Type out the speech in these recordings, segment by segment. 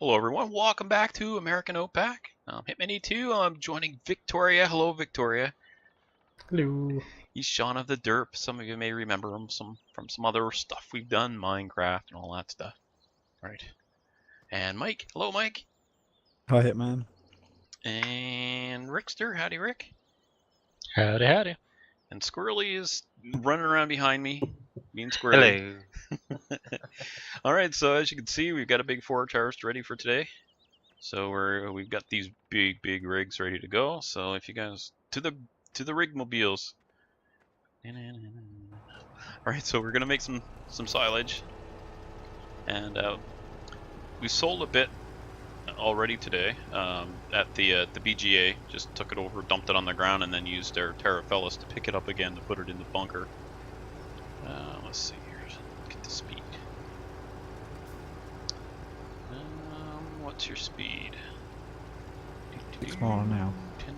Hello everyone, welcome back to American OPAC. I'm Hitman2. I'm joining Victoria. Hello Victoria. Hello. He's Sean of the Derp. Some of you may remember him from some other stuff we've done, Minecraft and all that stuff. Right. And Mike. Hello Mike. Hi Hitman. And Rickster. Howdy Rick. Howdy, howdy. And Squirrely is running around behind me, being squirrely. Hello. Alright, so as you can see, we've got a big forage harvest ready for today. So we've got these big rigs ready to go. So if you guys to the rigmobiles. Alright, so we're gonna make some silage, and we sold a bit already today at the BGA. Just took it over, dumped it on the ground, and then used our Terrafellas to pick it up again to put it in the bunker. Let's see here. Get the speed. What's your speed? It's more now. 10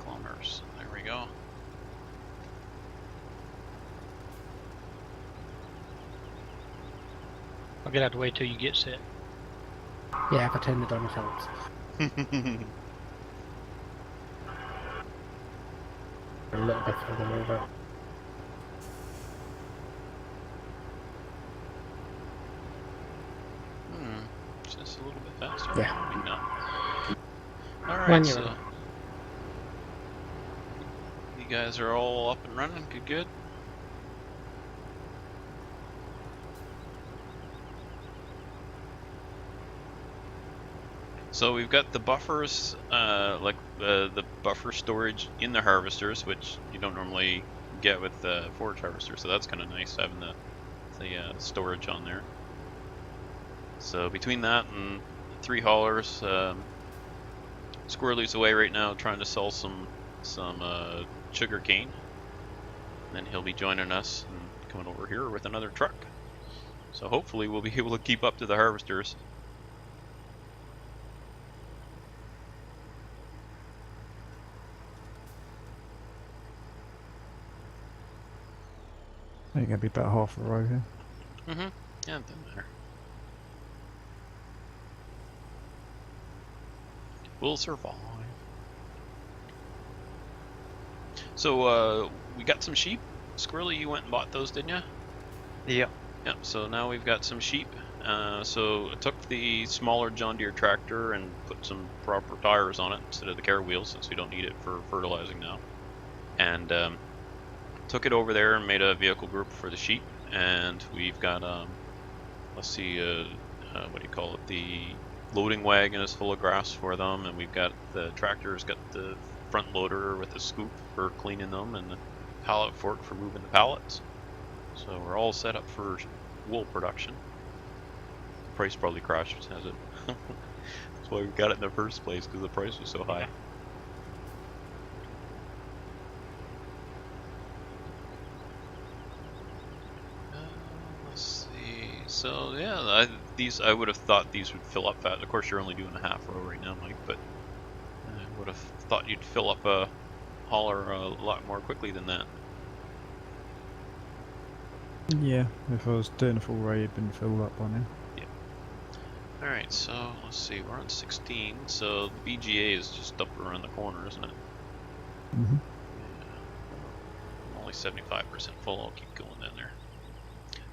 kilometers. There we go. I'll get out of the way till you get set. Yeah, if I turn it on, it helps. A little bit further over. Just a little bit faster. Yeah. Maybe not. Alright, When you're so ready. you guys are all up and running. Good. So we've got the buffers, the buffer storage in the harvesters, which you don't normally get with the forage harvester. So that's kind of nice having the storage on there. So between that and 3 haulers, Squirrely's away right now trying to sell some sugar cane. Then he'll be joining us and coming over here with another truck. So hopefully we'll be able to keep up to the harvesters. I think it'll be about half a row here. Yeah, it doesn't matter. We'll survive. So we got some sheep. Squirrely, you went and bought those, didn't you? Yep. Yep, so now we've got some sheep. So I took the smaller John Deere tractor and put some proper tires on it instead of the care wheels, since we don't need it for fertilizing now. And took it over there and made a vehicle group for the sheep. And we've got, let's see, what do you call it? The loading wagon is full of grass for them, and we've got the tractor's got the front loader with the scoop for cleaning them, and the pallet fork for moving the pallets. So we're all set up for wool production. The price probably crashed, has it? That's why we got it in the first place, because the price was so high. Let's see. So yeah, I would have thought these would fill up fast. Of course, you're only doing a half row right now, Mike, but I would have thought you'd fill up a hauler a lot more quickly than that. Yeah, if I was doing a full row, it'd been filled up by now. Alright, so let's see, we're on 16, so the BGA is just up around the corner, isn't it? Mm-hmm. Yeah. I'm only 75% full, I'll keep going down there.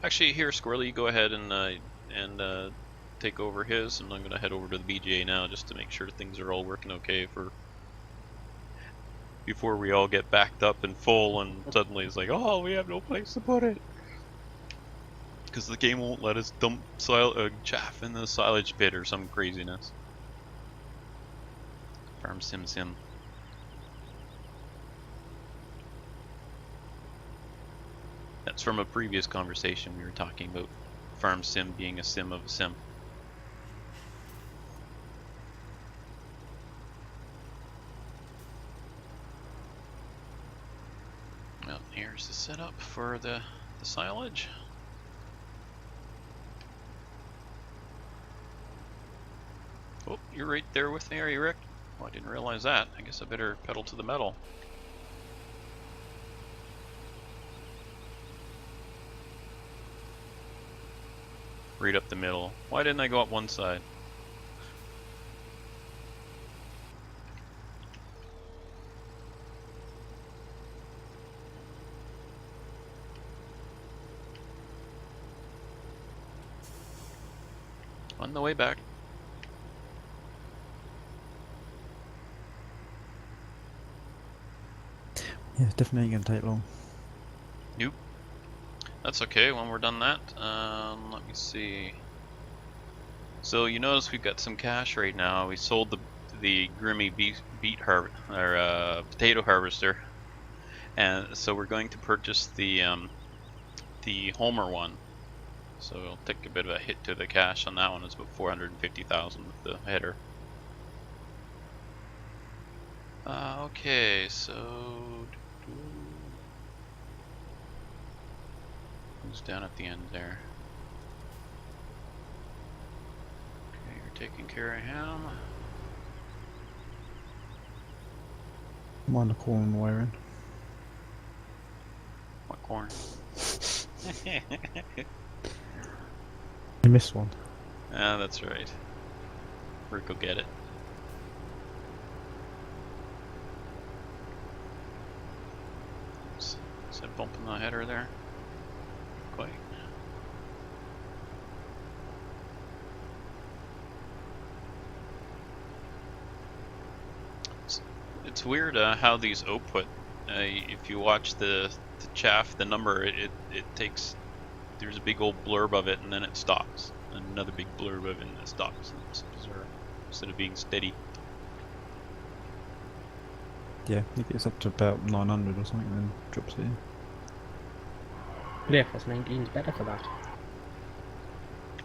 Actually, here, Squirrely, you go ahead and take over his, and I'm going to head over to the BGA now just to make sure things are all working okay before we all get backed up and full and suddenly it's like, oh, we have no place to put it. Because the game won't let us dump chaff in the silage pit or some craziness. Farm sim. That's from a previous conversation we were talking about farm sim being a sim of a sim. Well, here's the setup for the silage. Oh, you're right there with me, are you, Rick? Oh, I didn't realize that. I guess I better pedal to the metal. right up the middle. Why didn't I go up one side? On the way back. Yeah, it's definitely ain't gonna take long. Nope. That's okay when we're done that. Let me see. So you notice we've got some cash right now. We sold the Grimmy potato harvester, and so we're going to purchase the Homer one. So we'll take a bit of a hit to the cash on that one. It's about 450,000 with the header. Okay, so who's down at the end there? Okay, you're taking care of him. I'm on the corn wiring. What corn? You missed one. Ah, that's right. Rick will get it. Oops. Is that bumping the header there? Quite. It's weird how these output. If you watch the chaff, the number it takes. There's a big old blurb of it, and then it stops. And another big blurb of it, and it stops. And it's bizarre. Instead of being steady. Yeah, it gets up to about 900 or something, and then drops it in. Yeah, plus 19's better for that.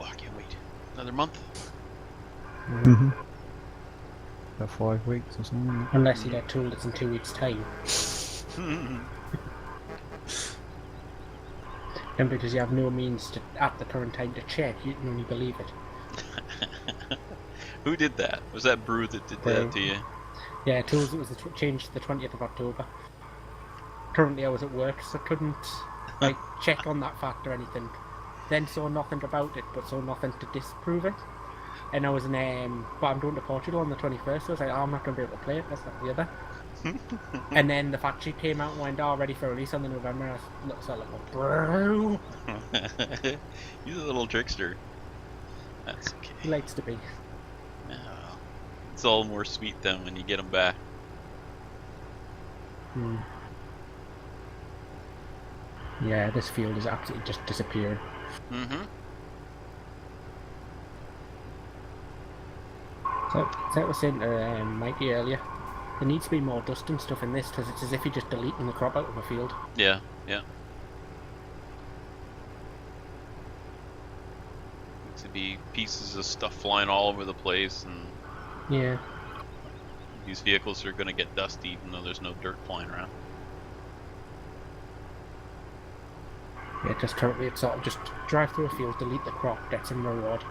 Oh, I can't wait. Another month. Mm-hmm. About 5 weeks or something. Unless you get told it's in 2 weeks' time. And because you have no means to, at the current time, to check, you can only believe it. Who did that? Was that Brew that did that to you? Yeah, tools it was changed to the 20th of October. Currently I was at work, so couldn't like check on that fact or anything. Then saw nothing about it, but saw nothing to disprove it. And I was in, but I'm going to Portugal on the 21st, so I was like, oh, I'm not going to be able to play it, that's not the other. And then the fact sheet came out and went, oh, ready for release on the November, and I was like, bro. He's a little trickster. That's okay. He likes to be. Yeah, it's all more sweet then when you get him back. Yeah, this field has absolutely just disappeared. Mm-hmm. So I was saying to Mikey earlier, there needs to be more dust and stuff in this, because it's as if you're just deleting the crop out of a field. Yeah, yeah. Needs to be pieces of stuff flying all over the place, and Yeah. these vehicles are going to get dusty even though there's no dirt flying around. Yeah, just currently it's sort of just drive through a field, delete the crop, get some reward.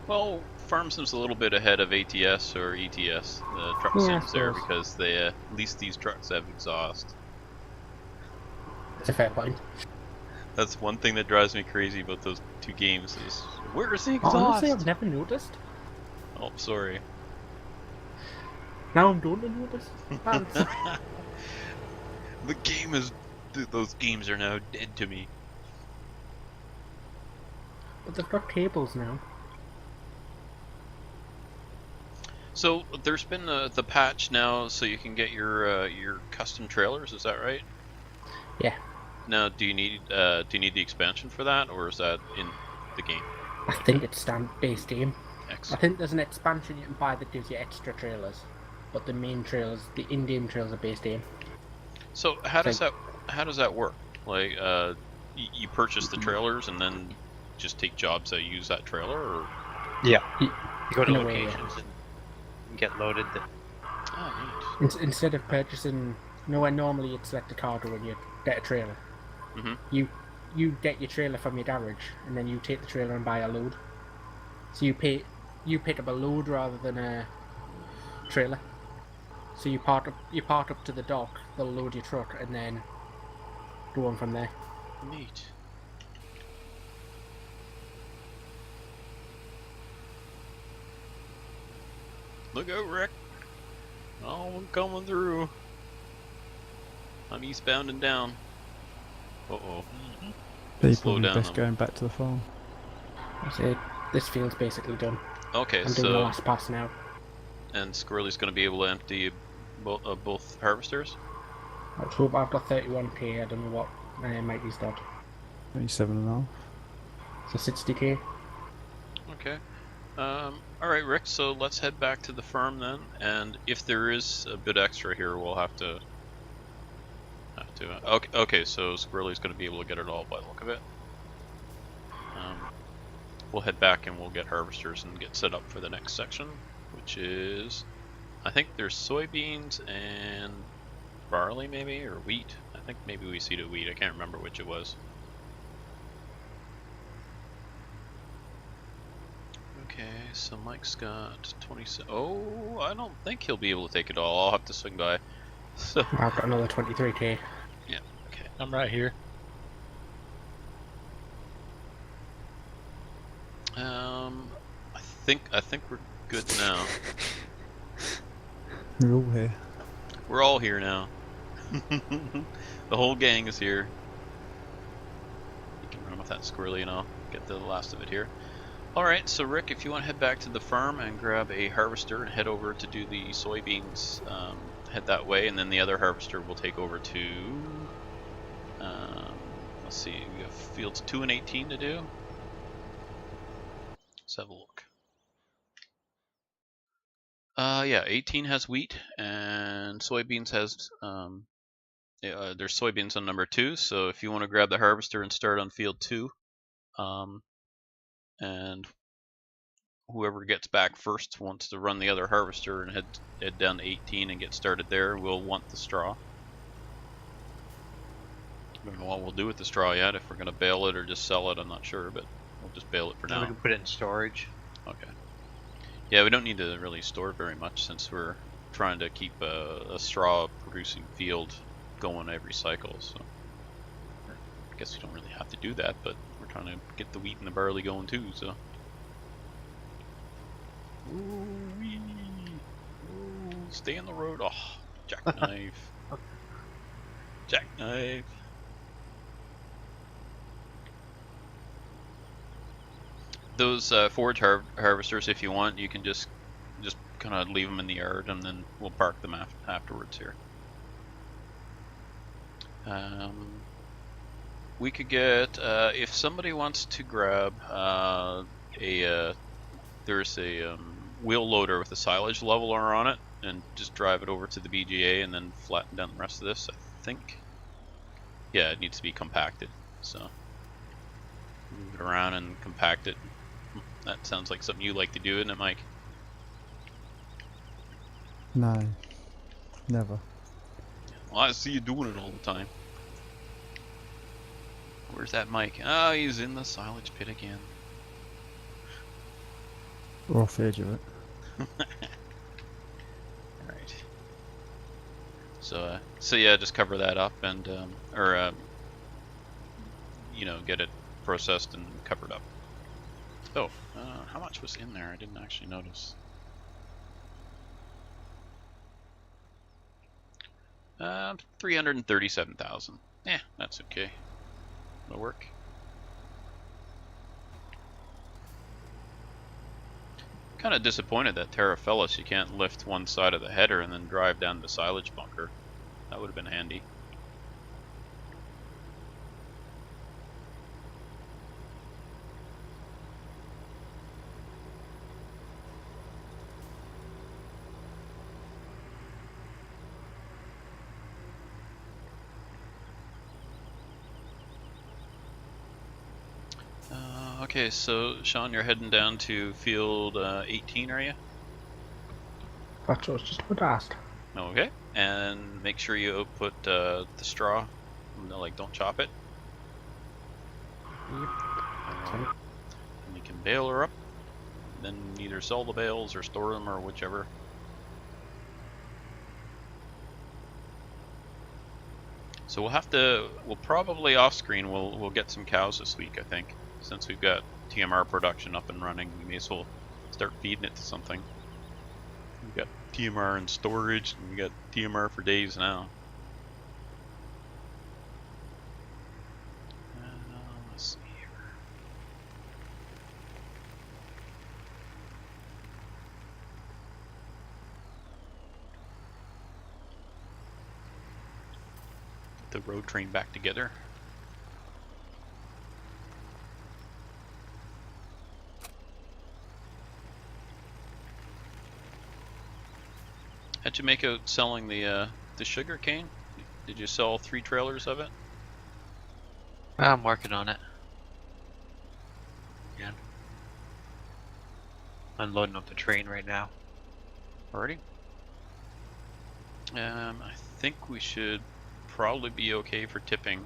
Well, Farm Sim's a little bit ahead of ATS or ETS, the truck Yeah, I sims there, suppose. because they at least these trucks have exhaust. It's a fair point. That's one thing that drives me crazy about those two games is where's the exhaust? Honestly, I've never noticed. Oh, sorry. Now I'm going to notice. Thanks. The game is. Those games are now dead to me. But they've got cables now. So there's been the patch now, so you can get your custom trailers. Is that right? Yeah. Now, do you need the expansion for that, or is that in the game? I think it's base game. I Excellent. think there's an expansion you can buy that gives you extra trailers. But the main trailers, the in-game trailers are base game. So how does that work? Like, you purchase the trailers and then just take jobs that use that trailer, or? Yeah. You go to in a way, locations and get loaded. Oh, neat. Instead of purchasing, where normally you'd select a cargo when you get a trailer. Mhm. You get your trailer from your garage, and then you take the trailer and buy a load. So you pick up a load rather than a trailer. So you park up to the dock, they'll load your truck, and then go on from there. Neat. Look out, Rick! Oh, I'm coming through. I'm eastbound and down. Uh-oh. Slow People are down, best though. going back to the farm. I say this field's basically done. Okay, I'm doing the so last pass now. and Squirrely's going to be able to empty both harvesters. Let's hope I've got 31k. I don't know what Mikey's got. 27.5. So 60k. Okay. All right, Rick. So let's head back to the farm then, and if there is a bit extra here, we'll have to. Okay. Okay. So Squirrely's going to be able to get it all by the look of it. We'll head back and we'll get harvesters and get set up for the next section, which is, I think there's soybeans and barley maybe, or wheat. I think maybe we seeded wheat. I can't remember which it was. Okay, so Mike's got 27. Oh, I don't think he'll be able to take it all. I'll have to swing by. So I've got another 23k. yeah, okay. I'm right here. I think we're good now. We're all here. We're all here now. The whole gang is here. You can run with that Squirrely and I'll get the last of it here. Alright, so Rick, if you want to head back to the farm and grab a harvester and head over to do the soybeans, head that way, and then the other harvester will take over to, let's see, we have fields 2 and 18 to do. Let's have a look. Yeah, 18 has wheat, and soybeans has, there's soybeans on number 2, so if you want to grab the harvester and start on field 2, and whoever gets back first wants to run the other harvester and head down to 18 and get started there, we'll want the straw. I don't know what we'll do with the straw yet, if we're going to bale it or just sell it, I'm not sure, but we'll just bale it for Now now. we can put it in storage. Okay. Yeah, we don't need to really store it very much since we're trying to keep a straw producing field going every cycle, so I guess we don't really have to do that, but we're trying to get the wheat and the barley going too, so. Ooh-wee. Ooh, stay in the road. Oh, jackknife. Jackknife. Those forage harvesters, if you want, you can just kind of leave them in the yard, and then we'll park them afterwards here. We could get if somebody wants to grab there's a wheel loader with a silage leveler on it, and just drive it over to the BGA and then flatten down the rest of this. I think, yeah, it needs to be compacted, so move it around and compact it. That sounds like something you like to do, isn't it, Mike? No, never. Well, I see you doing it all the time. Where's that Mike? Oh, he's in the silage pit again. We're off the edge of it. Alright. So yeah, just cover that up and, you know, get it processed and covered up. Oh, how much was in there? I didn't actually notice. 337,000. Yeah, that's okay. That'll work. Kind of disappointed that Terra Fellis you can't lift one side of the header and then drive down the silage bunker. That would have been handy. Okay, so Sean, you're heading down to field 18, are you? That's what I was just about to ask. Okay, and make sure you output the straw. Like, don't chop it. Yep. And you can bale her up. Then either sell the bales or store them or whichever. So we'll probably off screen, we'll get some cows this week, I think. Since we've got TMR production up and running, we may as well start feeding it to something. We've got TMR in storage, and we got TMR for days now. Let's see here. the road train back together. How'd you make out selling the sugar cane? Did you sell 3 trailers of it? I'm working on it. Yeah. Unloading up the train right now. Already? I think we should probably be okay for tipping.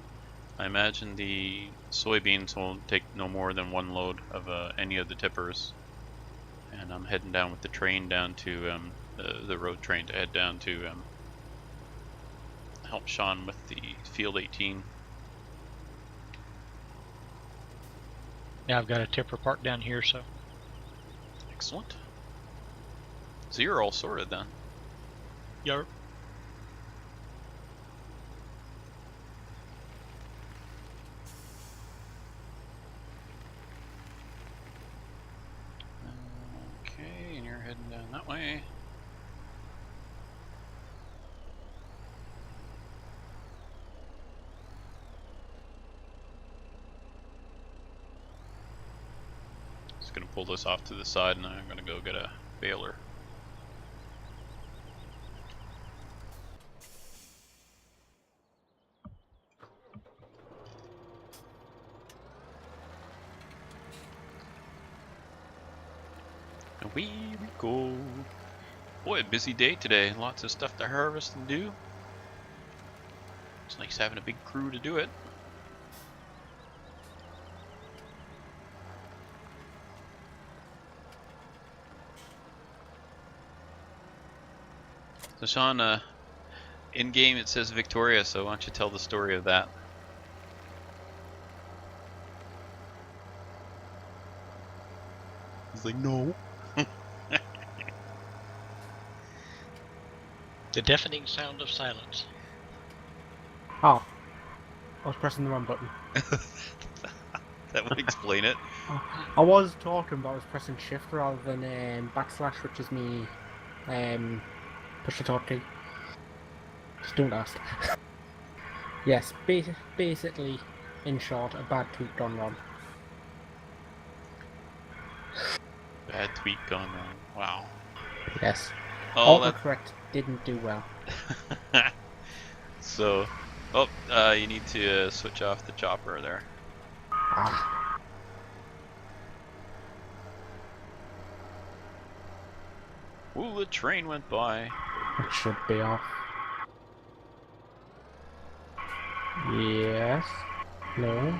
I imagine the soybeans will take no more than 1 load of any of the tippers. And I'm heading down with the train down to the road train to head down to help Sean with the Field 18. Yeah, I've got a tipper parked down here, so. Excellent. So you're all sorted then. Yarp. Okay, and you're heading down that way. Just gonna pull this off to the side and then I'm gonna go get a baler. Away we go. Boy, a busy day today. Lots of stuff to harvest and do. It's nice having a big crew to do it. So Sean, in game it says Victoria, so why don't you tell the story of that? He's like, no. The deafening sound of silence. Oh, I was pressing the wrong button. That would explain it. I was talking, but I was pressing shift rather than backslash, which is me push to talk key. Just don't ask. Yes, basically, in short, a bad tweet gone wrong. Bad tweet gone wrong. Wow. Yes. Oh, that... Autocorrect didn't do well. So, you need to switch off the chopper there. Ah. Ooh, the train went by. It should be off. Yes. No.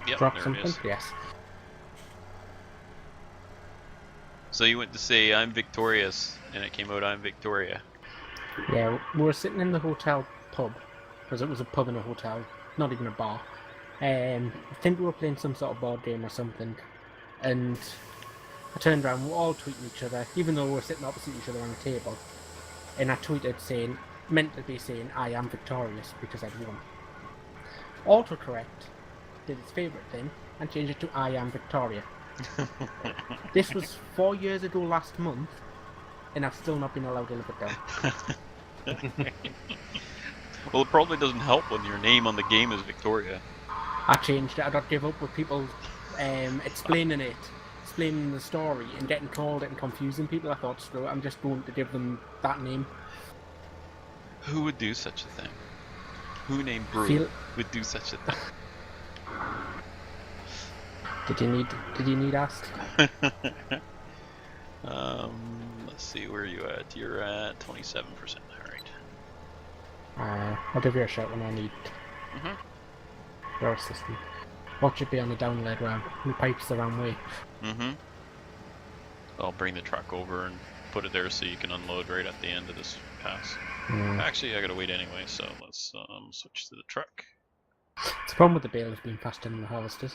Yep, Drop there something? it is. Yes. So you went to say, I'm victorious, and it came out, I'm Victoria. Yeah, we were sitting in the hotel pub, because it was a pub in a hotel, not even a bar. I think we were playing some sort of board game or something, and I turned around, we were all tweeting each other, even though we were sitting opposite each other on the table, and I tweeted saying, meant to be saying, I am victorious, because I'd won. Autocorrect did its favourite thing, and changed it to I am Victoria. This was 4 years ago last month, and I've still not been allowed to live it down. Well, it probably doesn't help when your name on the game is Victoria. I changed it. I don't give up with people explaining the story, and getting called it and confusing people. I thought, screw it, I'm just going to give them that name. Who would do such a thing? Who named Brew would do such a thing? Did you need asked? Let's see, where are you at? You're at 27%. Alright. I'll give you a shout when I need your assistance. Watch it be on the downled ramp. The pipe's the wrong way. I'll bring the truck over and put it there so you can unload right at the end of this pass. Actually, I gotta wait anyway, so let's switch to the truck. It's the problem with the balers being faster than the harvesters.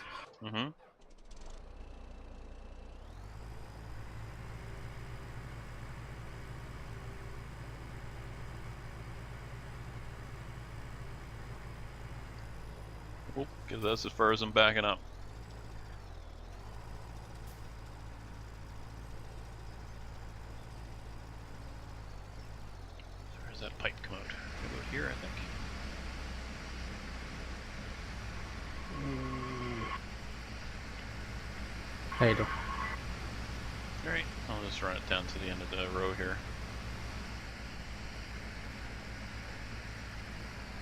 Oh, because that's as far as I'm backing up. Where does that pipe come out? Come out here, I think. There you go. Alright, I'll just run it down to the end of the row here.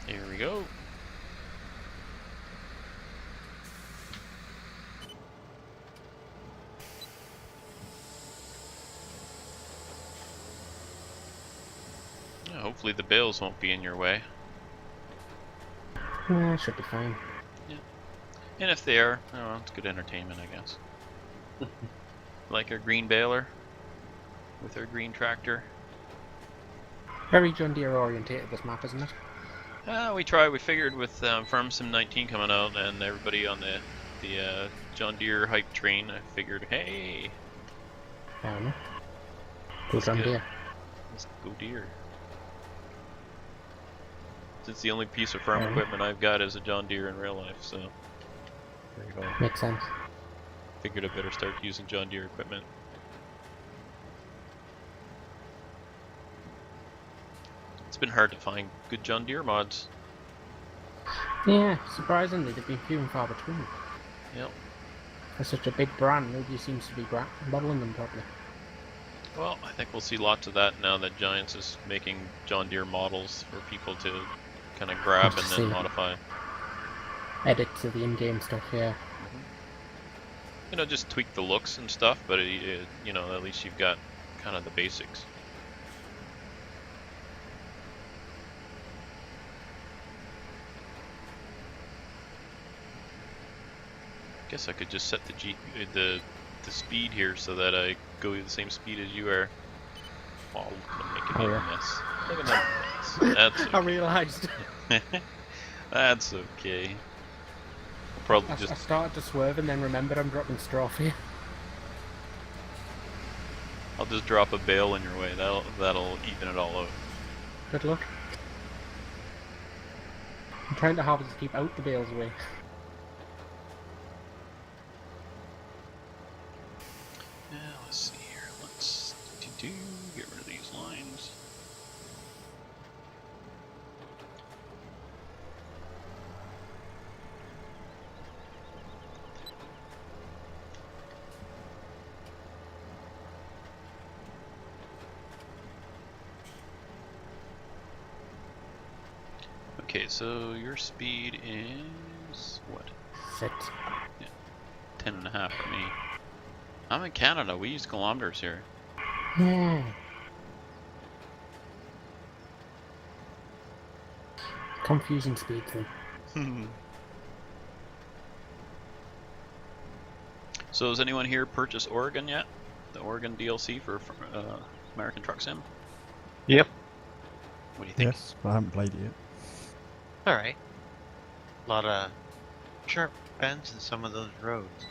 Here we go. Yeah, hopefully the bales won't be in your way. Yeah, should be fine. And if they are, oh, well, it's good entertainment, I guess. Like our green baler with our green tractor. Very John Deere orientated, this map, isn't it? We tried. We figured with Farm Sim 19 coming out and everybody on the John Deere hype train, I figured, hey, Fair enough. Go Let's John get- Deere. let's go Deere. It's the only piece of farm Yeah. equipment I've got is a John Deere in real life, so there you go. Makes sense. Figured I better start using John Deere equipment. It's been hard to find good John Deere mods. Yeah, surprisingly, they've been few and far between. Yep. For such a big brand, nobody seems to be modeling them properly. Well, I think we'll see lots of that now that Giants is making John Deere models for people to kind of grab and then See. modify. Edits of the in-game stuff, yeah. You know, just tweak the looks and stuff, but you know, at least you've got kind of the basics. Guess I could just set the speed here so that I go the same speed as you are. Wow, I'm making Oh, a yeah. mess. Look at that mess. That's I okay. realised. That's okay. I'll probably I just started to swerve and then remembered I'm dropping straw here. I'll just drop a bale in your way. That'll even it all out. Good luck. I'm trying to hard to keep out the bales away. Yeah, let's see here. Let's get rid of these lines. Okay, so your speed is what? 6. 10.5 for me. I'm in Canada. We use kilometers here. Yeah. Confusing speed thing. So has anyone here purchased Oregon yet? The Oregon DLC for American Truck Sim? Yep. What do you think? Yes, but I haven't played it yet. Alright. A lot of sharp bends in some of those roads.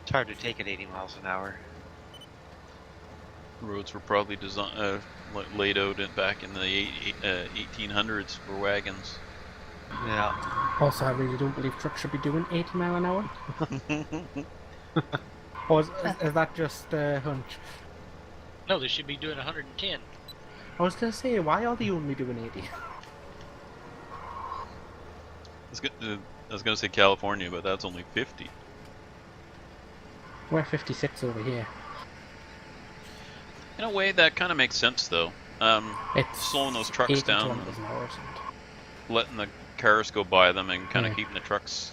It's hard to take at 80 miles an hour. Roads were probably laid out back in the 1800s for wagons. Yeah. Also, I really don't believe trucks should be doing 80 mile an hour. Or is that just a hunch? No, they should be doing 110. I was gonna say, why are they only doing 80? I was gonna say California, but that's only 50. We're 56 over here. In a way, that kind of makes sense, though. It's Slowing those trucks 80 down. kilometers an hour or something. Letting the cars go by them and kind of Yeah. keeping the trucks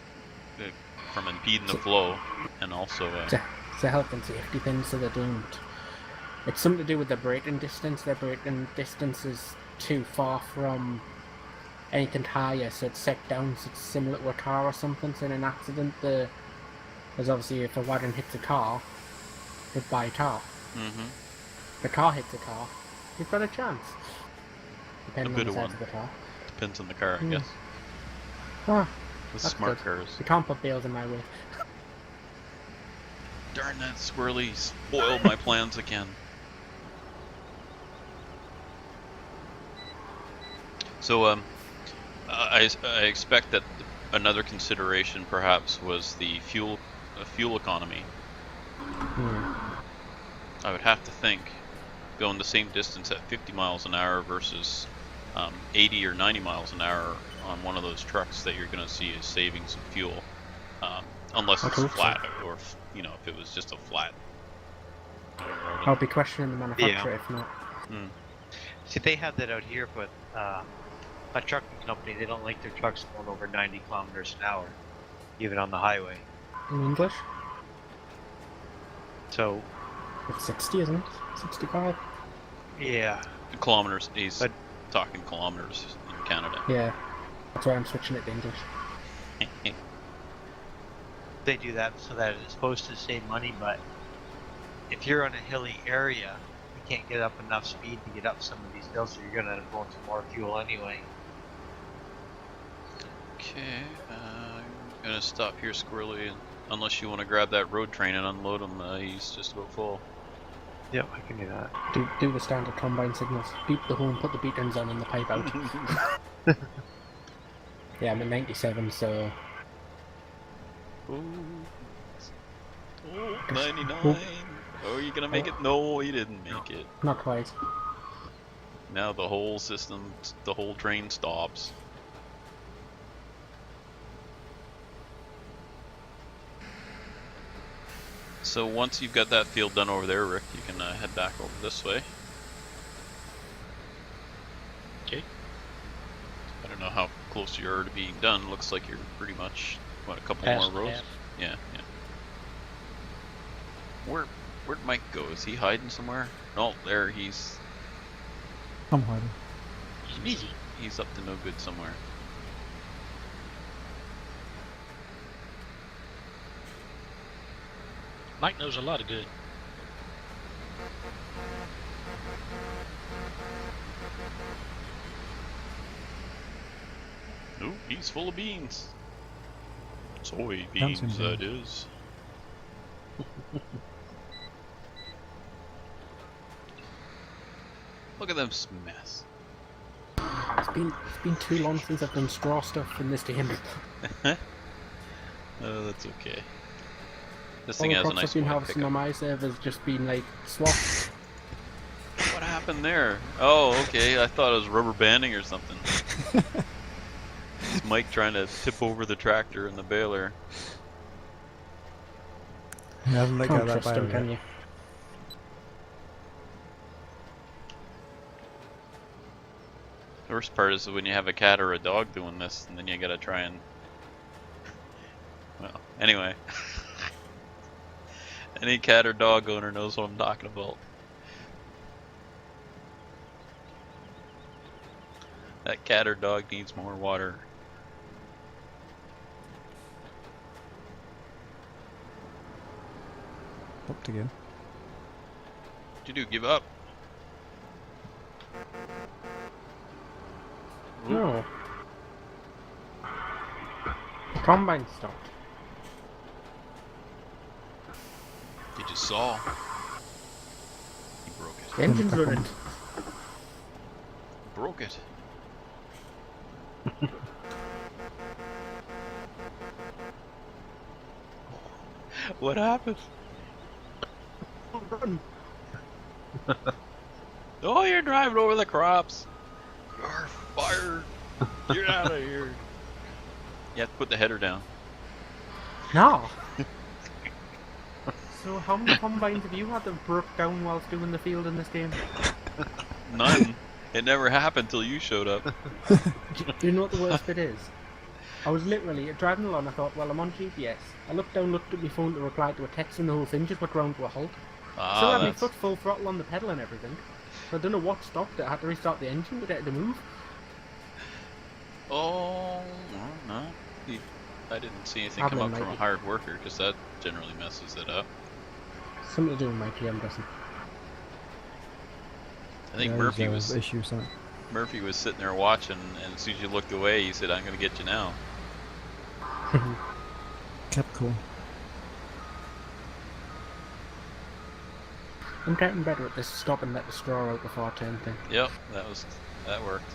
from impeding the flow, and also It's a health and safety thing, so they don't. It's something to do with their braking distance. Their braking distance is too far from anything higher, so it's set down, so it's similar to a car or something. So in an accident, there's obviously if a wagon hits a car, hit by a car. If the car hits a car, you've got a chance. Depending A on bit the of size of the car. depends on the car, I Hmm. guess. Ah, The that's smart good. cars. You can't put bales in my way. Darn that squirrely spoiled my plans again. So I expect that another consideration perhaps was the fuel economy. I would have to think going the same distance at 50 miles an hour versus 80 or 90 miles an hour on one of those trucks that you're going to see is saving some fuel. Unless I it's hope so. flat, or you know, if it was just a flat. I'll be questioning the manufacturer if not. Hmm. See, they have that out here, but a trucking company, they don't like their trucks going over 90 kilometers an hour, even on the highway. In English, So, it's 60, isn't it? 65. yeah. Kilometers. He's But- talking kilometers in Canada. Yeah, that's why I'm switching it to English. They do that so that it's supposed to save money, but if you're in a hilly area, you can't get up enough speed to get up some of these hills, so you're gonna end up going to more fuel anyway. Okay, I'm gonna stop here, Squirrely, unless you want to grab that road train and unload him. He's just about full. Yep, I can do that. Do the standard combine signals. Beep the horn, put the beacons on, and the pipe out. Yeah, I'm at 97, so Ooh. Oh, 99. Oh, are you gonna make it? No, you didn't make it. not quite. Now the whole system, the whole train stops. So once you've got that field done over there, Rick, you can head back over this way. Okay. I don't know how close you are to being done. Looks like you're pretty much, what, a couple Past more rows? half. Yeah, yeah. Where'd Mike go? Is he hiding somewhere? No, there he's I'm hiding. He's busy. he's up to no good somewhere. Mike knows a lot of good. Ooh, he's full of beans. Soy Dancing beans, that beans. is. Look at them mess. It's been too long since I've done straw stuff in this game. Oh, that's okay. This All thing the has a crops nice I've been wide harvesting on pickup. my server's just been like swapped. What happened there? Oh, okay. I thought it was rubber banding or something. It's Mike trying to tip over the tractor and the baler. He hasn't let go Can't of that trust him, barrier. can you? The worst part is when you have a cat or a dog doing this, and then you gotta try and... Well, anyway. Any cat or dog owner knows what I'm talking about. That cat or dog needs more water. Popped again. What'd you do? Give up? No. Combine stopped. You just saw. He broke it. The engine's running. Broke it. What happened? Run. Oh, you're driving over the crops. You're fired. Get out of here. You have to put the header down. No. So how many combines have you had that broke down whilst doing the field in this game? None. It never happened till you showed up. Do you know what the worst bit is? I was literally driving along, I thought, well, I'm on GPS. I looked down, looked at my phone to reply to a text, and the whole thing just went round to a halt. Still Ah, had my that's... foot full throttle on the pedal and everything. So I don't know what stopped it. I had to restart the engine to get it to move. Oh, no. I didn't see anything come Admin up from a might be. hired worker, because that generally messes it up. Something to do with my PM doesn't. I think Yeah, Murphy there's, was issue something. Murphy was sitting there watching, and as soon as you looked away, he said, "I'm going to get you now." Kept cool. I'm getting better at this stop and let the straw out before I turn thing. Yep, that worked.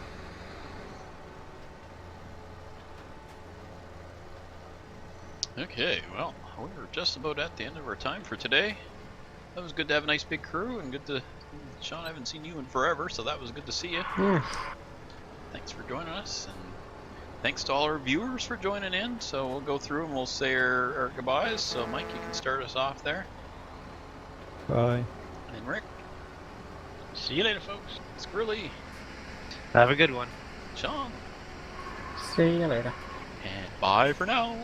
Okay, well, we're just about at the end of our time for today. That was good to have a nice big crew, and good to... Sean, I haven't seen you in forever, so that was good to see you. Yeah. Thanks for joining us, and thanks to all our viewers for joining in. So we'll go through and we'll say our goodbyes. So Mike, you can start us off there. Bye. And Rick, See you later, folks. Squirrely, Have a good one. Sean, See you later. and bye for now.